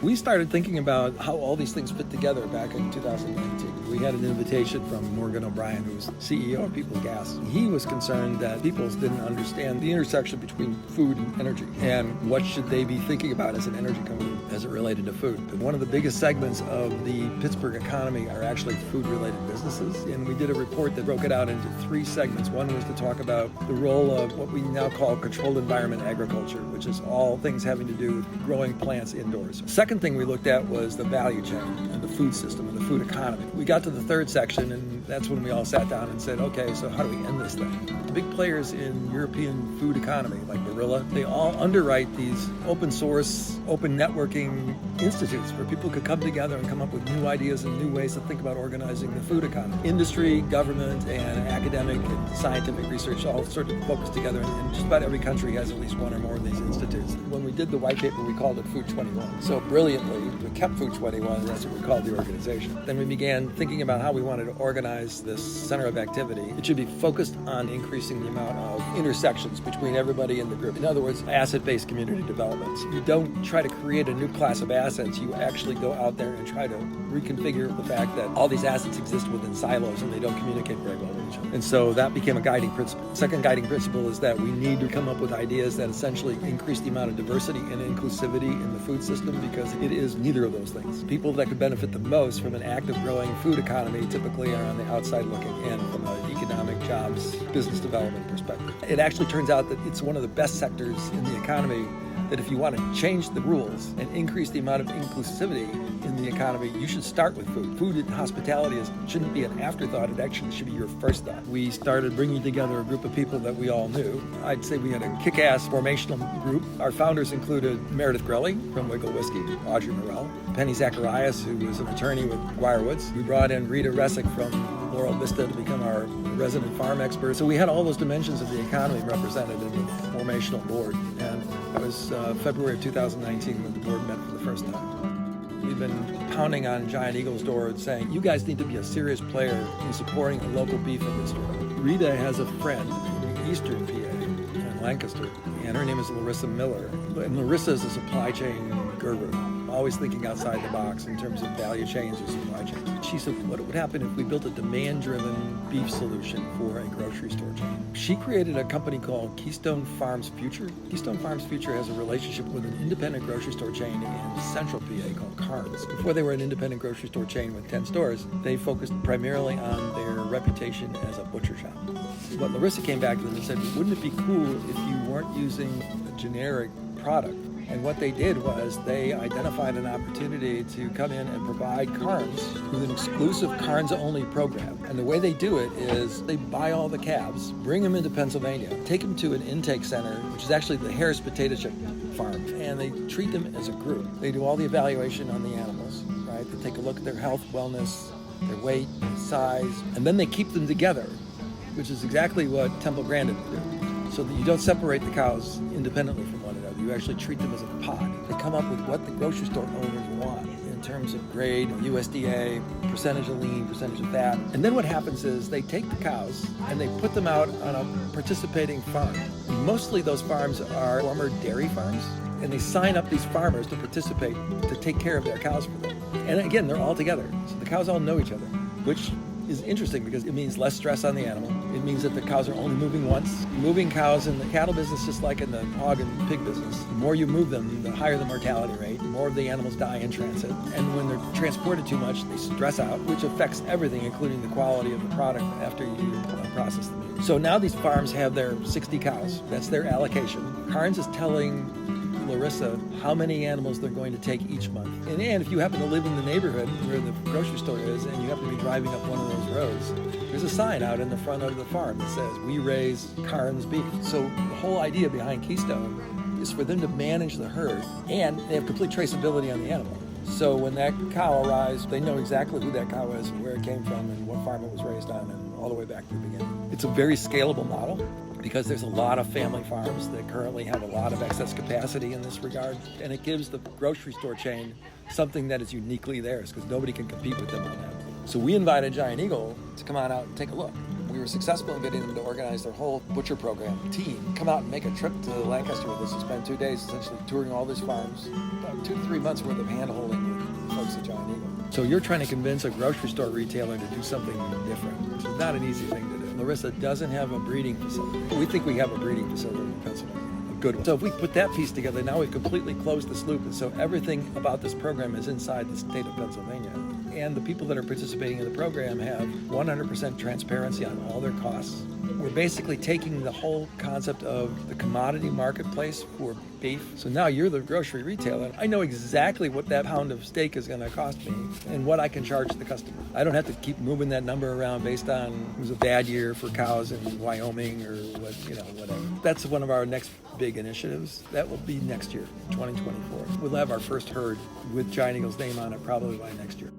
We started thinking about how all these things fit together back in 2019. We had an invitation from Morgan O'Brien, who's CEO of Peoples Gas. He was concerned that Peoples didn't understand the intersection between food and energy, and what should they be thinking about as an energy company as it related to food. But one of the biggest segments of the Pittsburgh economy are actually food-related businesses, and we did a report that broke it out into 3 segments. One was to talk about the role of what we now call controlled environment agriculture, which is all things having to do with growing plants indoors. Second thing we looked at was the value chain and the food system and the food economy. We got to the 3rd section, and that's when we all sat down and said, okay, so how do we end this thing? The big players in European food economy, like Barilla, they all underwrite these open source, open networking institutes where people could come together and come up with new ideas and new ways to think about organizing the food economy. Industry, government, and academic and scientific research all sort of focus together, and just about every country has at least one or more of these institutes. When we did the white paper, we called it Food 21. So brilliantly, we kept Food 21, and that's what we called the organization. Then we began thinking about how we wanted to organize this center of activity. It should be focused on increasing the amount of intersections between everybody in the group. In other words, asset-based community development. You don't try to create a new class of assets. You actually go out there and try to reconfigure the fact that all these assets exist within silos and they don't communicate very well with each other. And so that became a guiding principle. Second guiding principle is that we need to come up with ideas that essentially increase the amount of diversity and inclusivity in the food system, because it is neither of those things. People that could benefit the most from an active, growing food economy typically are on the outside looking in from an economic, jobs, business development perspective. It actually turns out that it's one of the best sectors in the economy that if you want to change the rules and increase the amount of inclusivity in the economy, you should start with food. Food and hospitality shouldn't be an afterthought. It actually should be your first thought. We started bringing together a group of people that we all knew. I'd say we had a kick-ass formational group. Our founders included Meredith Grelly from Wiggle Whiskey, Audrey Morell, Penny Zacharias, who was an attorney with McGuire Woods. We brought in Rita Resick from Laurel Vista to become our resident farm expert. So we had all those dimensions of the economy represented in the formational board. And that was February of 2019 when the board met for the first time. We've been pounding on Giant Eagle's door and saying, you guys need to be a serious player in supporting the local beef industry. Rita has a friend in Eastern PA, in Lancaster, and her name is Larissa Miller. And Larissa is a supply chain guru, always thinking outside the box in terms of value chains or supply chains. She said, what would happen if we built a demand-driven beef solution for a grocery store chain? She created a company called Keystone Farms Future. Keystone Farms Future has a relationship with an independent grocery store chain in Central PA called Carnes. Before they were an independent grocery store chain with 10 stores, they focused primarily on their reputation as a butcher shop. But Larissa came back to them and said, wouldn't it be cool if you weren't using a generic product? And what they did was they identified an opportunity to come in and provide Carnes with an exclusive Carnes-only program. And the way they do it is they buy all the calves, bring them into Pennsylvania, take them to an intake center, which is actually the Harris Potato Chip Farm, and they treat them as a group. They do all the evaluation on the animals, right? They take a look at their health, wellness, their weight, size, and then they keep them together, which is exactly what Temple Grandin would do, so that you don't separate the cows independently from one another. You actually treat them as a pod. They come up with what the grocery store owners want in terms of grade, USDA, percentage of lean, percentage of fat. And then what happens is they take the cows and they put them out on a participating farm. Mostly those farms are former dairy farms, and they sign up these farmers to participate, to take care of their cows for them. And again, they're all together. So the cows all know each other, which is interesting because it means less stress on the animal. It means that the cows are only moving once. Moving cows in the cattle business, just like in the hog and pig business, the more you move them, the higher the mortality rate, the more of the animals die in transit. And when they're transported too much, they stress out, which affects everything, including the quality of the product after you process the meat. So now these farms have their 60 cows. That's their allocation. Carnes is telling Larissa how many animals they're going to take each month. And if you happen to live in the neighborhood where the grocery store is and you happen to be driving up one of those roads, there's a sign out in the front of the farm that says, we raise Carnes beef. So the whole idea behind Keystone is for them to manage the herd, and they have complete traceability on the animal. So when that cow arrives, they know exactly who that cow is and where it came from and what farm it was raised on, and all the way back to the beginning. It's a very scalable model, because there's a lot of family farms that currently have a lot of excess capacity in this regard, and it gives the grocery store chain something that is uniquely theirs, because nobody can compete with them on that. So we invited Giant Eagle to come on out and take a look. We were successful in getting them to organize their whole butcher program team, come out and make a trip to Lancaster with us and spend 2 days essentially touring all these farms, about 2 to 3 months worth of hand-holding with folks at Giant Eagle. So you're trying to convince a grocery store retailer to do something different. It's not an easy thing to do. Larissa doesn't have a breeding facility. We think we have a breeding facility in Pennsylvania. Good one. So if we put that piece together, now we've completely closed this loop. And so everything about this program is inside the state of Pennsylvania. And the people that are participating in the program have 100% transparency on all their costs. We're basically taking the whole concept of the commodity marketplace for beef. So now you're the grocery retailer. I know exactly what that pound of steak is going to cost me and what I can charge the customer. I don't have to keep moving that number around based on it was a bad year for cows in Wyoming or what, whatever. That's one of our next big initiatives. That will be next year, 2024. We'll have our first herd with Giant Eagle's name on it probably by next year.